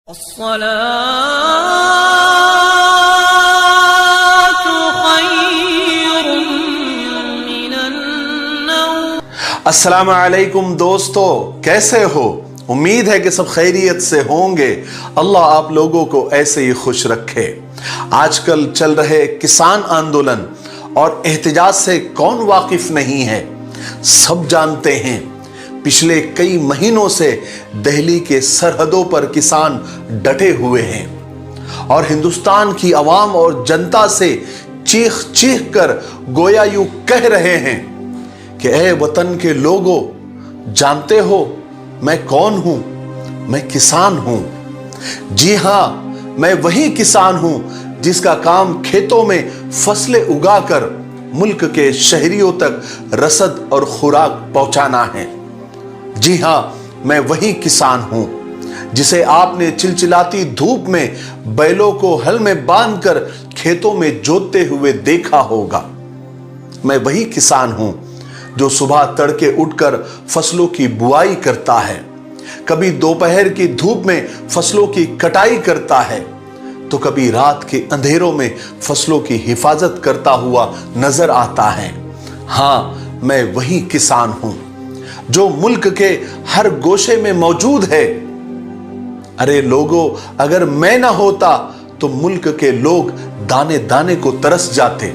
الصلاة خير من النوم۔ السلام علیکم دوستو، کیسے ہو؟ امید ہے کہ سب خیریت سے ہوں گے۔ اللہ آپ لوگوں کو ایسے ہی خوش رکھے۔ آج کل چل رہے کسان آندولن اور احتجاج سے کون واقف نہیں ہے؟ سب جانتے ہیں پچھلے کئی مہینوں سے دہلی کے سرحدوں پر کسان ڈٹے ہوئے ہیں اور ہندوستان کی عوام اور جنتا سے چیخ چیخ کر گویا یوں کہہ رہے ہیں کہ اے وطن کے لوگوں، جانتے ہو میں کون ہوں؟ میں کسان ہوں۔ جی ہاں، میں وہی کسان ہوں جس کا کام کھیتوں میں فصلیں اگا کر ملک کے شہریوں تک رسد اور خوراک پہنچانا ہے۔ جی ہاں، میں وہی کسان ہوں جسے آپ نے چلچلاتی دھوپ میں بیلوں کو ہل میں باندھ کر کھیتوں میں جوتتے ہوئے دیکھا ہوگا۔ میں وہی کسان ہوں جو صبح تڑکے اٹھ کر فصلوں کی بوائی کرتا ہے، کبھی دوپہر کی دھوپ میں فصلوں کی کٹائی کرتا ہے تو کبھی رات کے اندھیروں میں فصلوں کی حفاظت کرتا ہوا نظر آتا ہے۔ ہاں، میں وہی کسان ہوں جو ملک کے ہر گوشے میں موجود ہے۔ ارے لوگوں، اگر میں نہ ہوتا تو ملک کے لوگ دانے دانے کو ترس جاتے،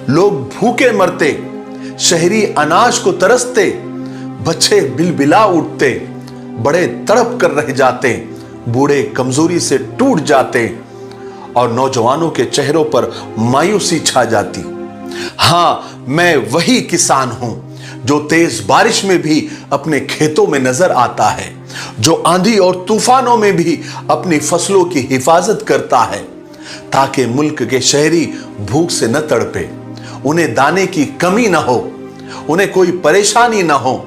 لوگ بھوکے مرتے، شہری اناج کو ترستے، بچے بلبلا اٹھتے، بڑے تڑپ کر رہ جاتے، بوڑھے کمزوری سے ٹوٹ جاتے اور نوجوانوں کے چہروں پر مایوسی چھا جاتی۔ ہاں، میں وہی کسان ہوں جو تیز بارش میں بھی اپنے کھیتوں میں نظر آتا ہے، جو آندھی اور طوفانوں میں بھی اپنی فصلوں کی حفاظت کرتا ہے تاکہ ملک کے شہری بھوک سے نہ تڑپے، انہیں دانے کی کمی نہ ہو، انہیں کوئی پریشانی نہ ہو۔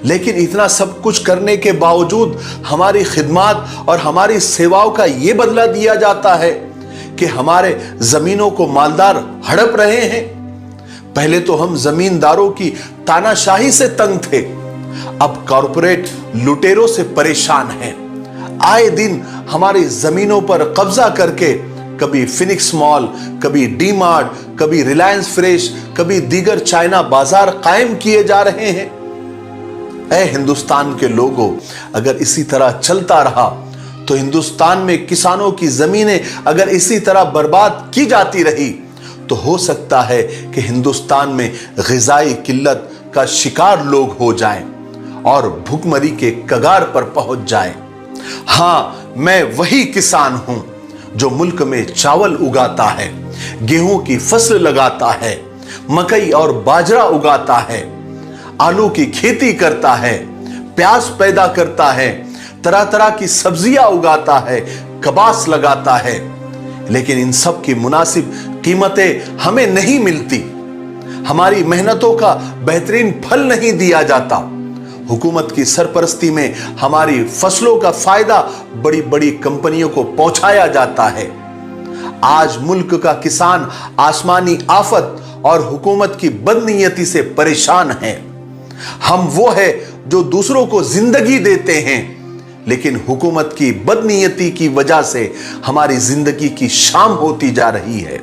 لیکن اتنا سب کچھ کرنے کے باوجود ہماری خدمات اور ہماری سیواؤں کا یہ بدلہ دیا جاتا ہے کہ ہمارے زمینوں کو مالدار ہڑپ رہے ہیں۔ پہلے تو ہم زمینداروں کی تانا شاہی سے تنگ تھے، اب کارپوریٹ لٹیروں سے پریشان ہیں۔ آئے دن ہماری زمینوں پر قبضہ کر کے کبھی فینکس مال، کبھی ڈی مارٹ، کبھی ریلائنس فریش، کبھی دیگر چائنا بازار قائم کیے جا رہے ہیں۔ اے ہندوستان کے لوگوں، اگر اسی طرح چلتا رہا تو ہندوستان میں کسانوں کی زمینیں اگر اسی طرح برباد کی جاتی رہی تو ہو سکتا ہے کہ ہندوستان میں غذائی قلت کا شکار لوگ ہو جائیں اور بھوک مری کے کگار پر پہنچ جائیں۔ ہاں، میں وہی کسان ہوں جو ملک میں چاول اگاتا ہے، گیہوں کی فصل لگاتا ہے، مکئی اور باجرہ اگاتا ہے، آلو کی کھیتی کرتا ہے، پیاز پیدا کرتا ہے، طرح طرح کی سبزیاں اگاتا ہے، کباس لگاتا ہے، لیکن ان سب کی مناسب قیمتیں ہمیں نہیں ملتی، ہماری محنتوں کا بہترین پھل نہیں دیا جاتا۔ حکومت کی سرپرستی میں ہماری فصلوں کا فائدہ بڑی بڑی کمپنیوں کو پہنچایا جاتا ہے۔ آج ملک کا کسان آسمانی آفت اور حکومت کی بدنیتی سے پریشان ہے۔ ہم وہ ہے جو دوسروں کو زندگی دیتے ہیں، لیکن حکومت کی بدنیتی کی وجہ سے ہماری زندگی کی شام ہوتی جا رہی ہے۔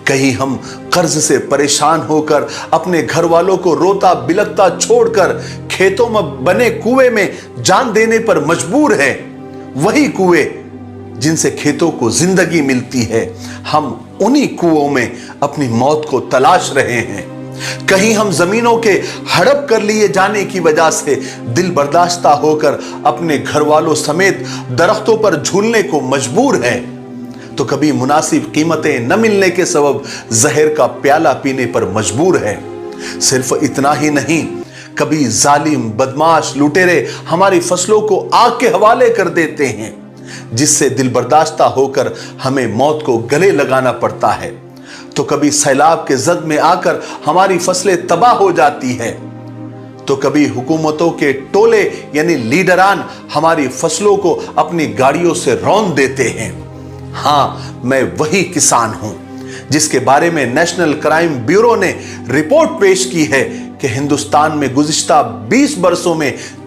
کہیں ہم قرض سے پریشان ہو کر اپنے گھر والوں کو روتا بلکتا چھوڑ کر کھیتوں میں بنے کنویں میں جان دینے پر مجبور ہیں، وہی کنویں جن سے کھیتوں کو زندگی ملتی ہے، ہم انہی کنووں میں اپنی موت کو تلاش رہے ہیں۔ کہیں ہم زمینوں کے ہڑپ کر لیے جانے کی وجہ سے دل برداشتہ ہو کر اپنے گھر والوں سمیت درختوں پر جھولنے کو مجبور ہیں، تو کبھی مناسب قیمتیں نہ ملنے کے سبب زہر کا پیالہ پینے پر مجبور ہیں۔ صرف اتنا ہی نہیں، کبھی ظالم بدماش لٹیرے ہماری فصلوں کو آگ کے حوالے کر دیتے ہیں، جس سے دل برداشتہ ہو کر ہمیں موت کو گلے لگانا پڑتا ہے۔ تو کبھی سیلاب کے زد میں آ کر ہماری فصلیں تباہ ہو جاتی ہیں، تو کبھی حکومتوں کے ٹولے یعنی لیڈران ہماری فصلوں کو اپنی گاڑیوں سے رون دیتے ہیں۔ ہاں، میں وہی کسان ہوں جس کے بارے میں نیشنل کرائم بیورو نے رپورٹ پیش کی ہے کہ ہندوستان میں گزشتہ 20 برسوں میں